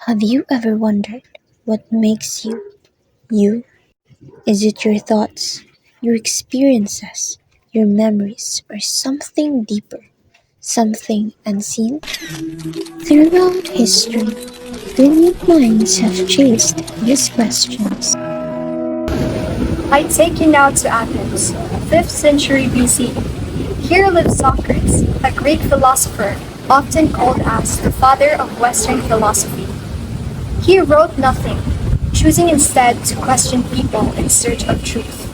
Have you ever wondered what makes you you? Is it your thoughts, your experiences, your memories, or something deeper, something unseen? Throughout history, brilliant minds have chased these questions. I take you now to Athens, 5th century BC. Here lived Socrates, a Greek philosopher, often called as the father of Western philosophy. He wrote nothing, choosing instead to question people in search of truth.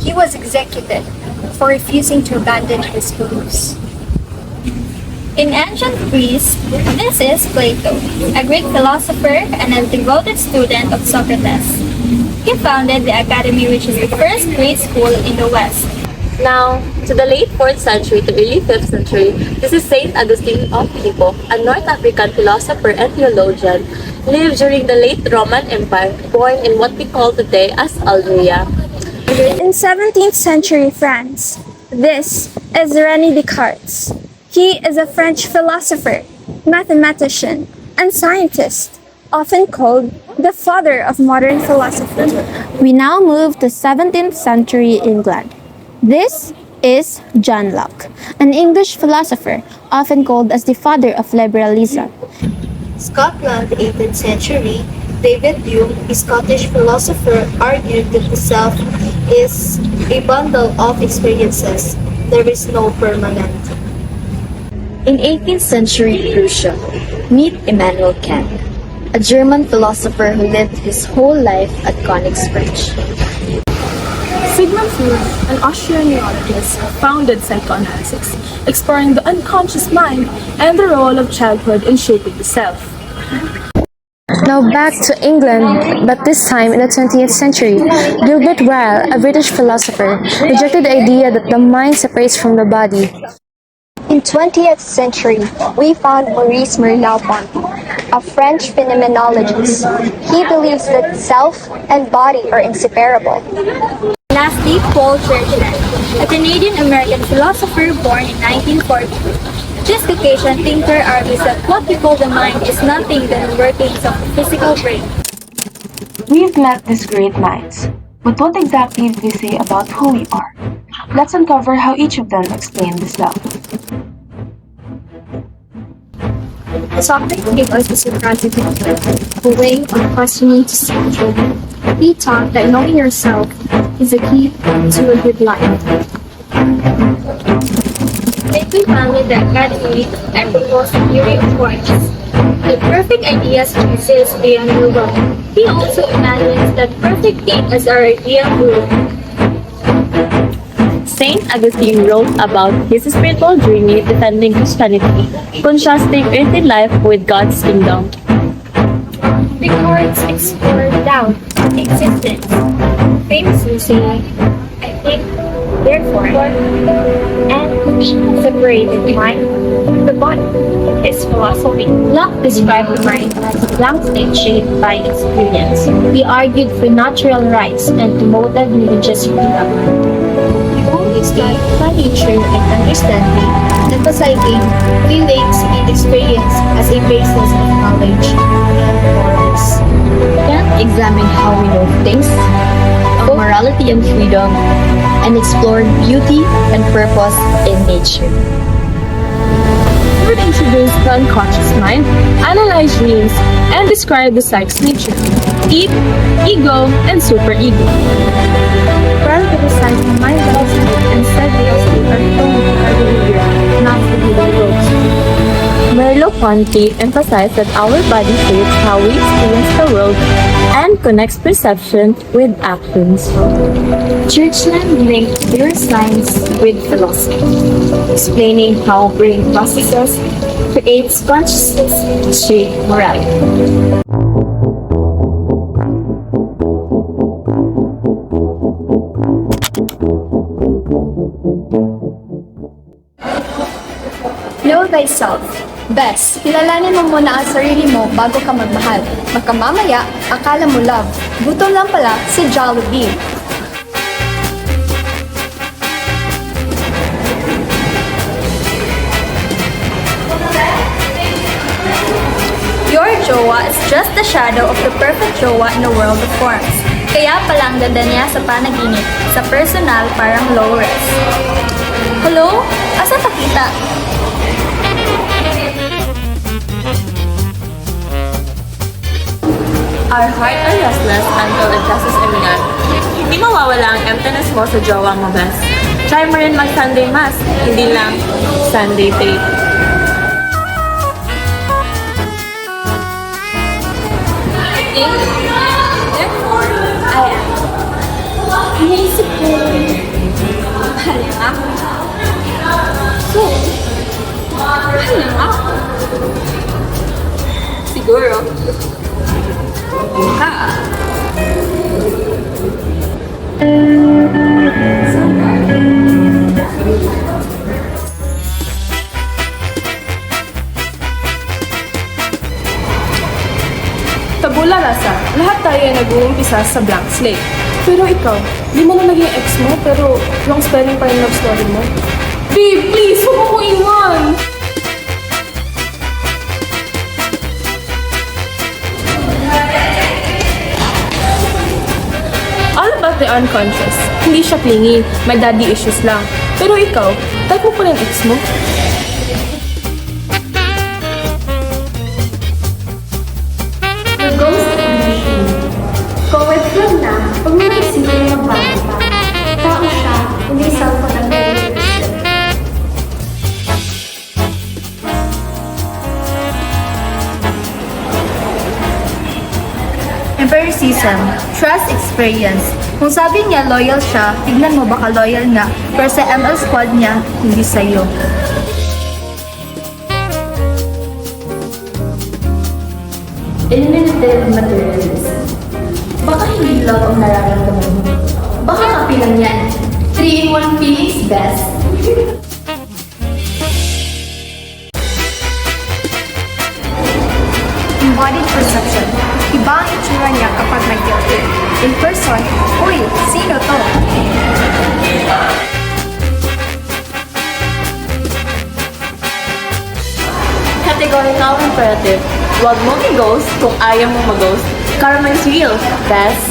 He was executed for refusing to abandon his beliefs. In ancient Greece, this is Plato, a Greek philosopher and a devoted student of Socrates. He founded the academy, which is the first great school in the West. Now, to the late 4th century to early 5th century, this is Saint Augustine of Hippo, a North African philosopher and theologian, lived during the late Roman Empire, born in what we call today as Altea. In 17th century France, this is René Descartes. He is a French philosopher, mathematician, and scientist, often called the father of modern philosophy. We now move to 17th century England. This is John Locke, an English philosopher, often called as the father of liberalism. Scotland, 18th century, David Hume, a Scottish philosopher, argued that the self is a bundle of experiences. There is no permanent. In 18th century Prussia, meet Immanuel Kant, a German philosopher who lived his whole life at Königsberg. Sigmund Freud, an Austrian neurologist, founded psychoanalysis, exploring the unconscious mind and the role of childhood in shaping the self. Now back to England, but this time in the 20th century, Gilbert Ryle, a British philosopher, rejected the idea that the mind separates from the body. In 20th century, we found Maurice Merleau-Ponty, a French phenomenologist. He believes that self and body are inseparable. Lastly, Paul Churchland, a Canadian-American philosopher born in 1942. This Caucasian thinker argues that what we call the mind is nothing than the workings of the physical brain. We've met these great minds, but what exactly do they say about who we are? Let's uncover how each of them explained this love. Socrates gave us a surprising thinker, a way of questioning to see truth. He taught that knowing yourself is the key to a good life. Plato founded the academy and proposed a theory of forms. The perfect ideas exist beyond the world. He also imagines that perfect being as our ideal rule. Saint Augustine wrote about his spiritual journey defending Christianity, contrasting earthly life with God's kingdom. Descartes explored doubt, existence, famously saying, I think, therefore, and separated the mind from the body. His philosophy. Locke described the mind as a blank state shaped by experience. He argued for natural rights and promoted religious freedom. By nature and understanding, emphasizing feelings and experience as a basis of knowledge and morals. Kant examined how we know things, of morality and freedom, and explored beauty and purpose in nature. Freud introduced the unconscious mind, analyzed dreams, and described the psyche's nature, ego, and superego. Ryle criticized the mind philosophy and said they also are shown in our behavior, not the hidden roads. Merleau-Ponty emphasized that our body shapes how we experience the world and connects perception with actions. Churchland linked neuroscience with philosophy, explaining how brain processes creates consciousness to shape morality. Know thyself. Best, kilalanin mo muna ang sarili mo bago ka magmahal. Baka mamaya, akala mo love. Gutom lang pala si Jollibee. Your jowa is just the shadow of the perfect jowa in a world of forms. Kaya pala ang ganda niya sa panaginip, sa personal parang Laurence. Hello? Asa pakita? Our heart are restless until it passes imingan. Hindi mawawala ang emptiness mo sa jowa mo, best. Try mo rin mag-Sunday Mass, hindi lang Sunday date. Ting, therefore, I am. Iniisip ko, mahal lang ako. So, mahal lang ako. Siguro, ka. Tabula rasa, lahat tayo ay nag-uumpisa sa blank slate. Pero ikaw, di mo na naging ex mo, pero wrong spelling pa yung love story mo. Babe, please, huwag mo ko iwan! All about the unconscious. Hindi siya clingy, may daddy issues lang. Pero ikaw, type mo pa rin ex mo. The ghost illusion. Kung withdraw na, huwag mo na isipin yung magbago pa. Tao siya, hindi cellphone ang nare-restrict. Empiricism, trust experience. Kung sabi niya loyal siya, tignan mo baka loyal nga, pero sa ML squad niya, hindi sa'yo. Eliminative materialism. Baka hindi love ang nararamdaman mo. Baka kapilang yan. 3-in-1 feelings best. Embodied perception. Iba ang itsura niya kapag may guilty. In person, uy, sino to? Categorical imperative. Huwag mong i-ghost kung ayaw mong mag-ghost. Karma is real, best.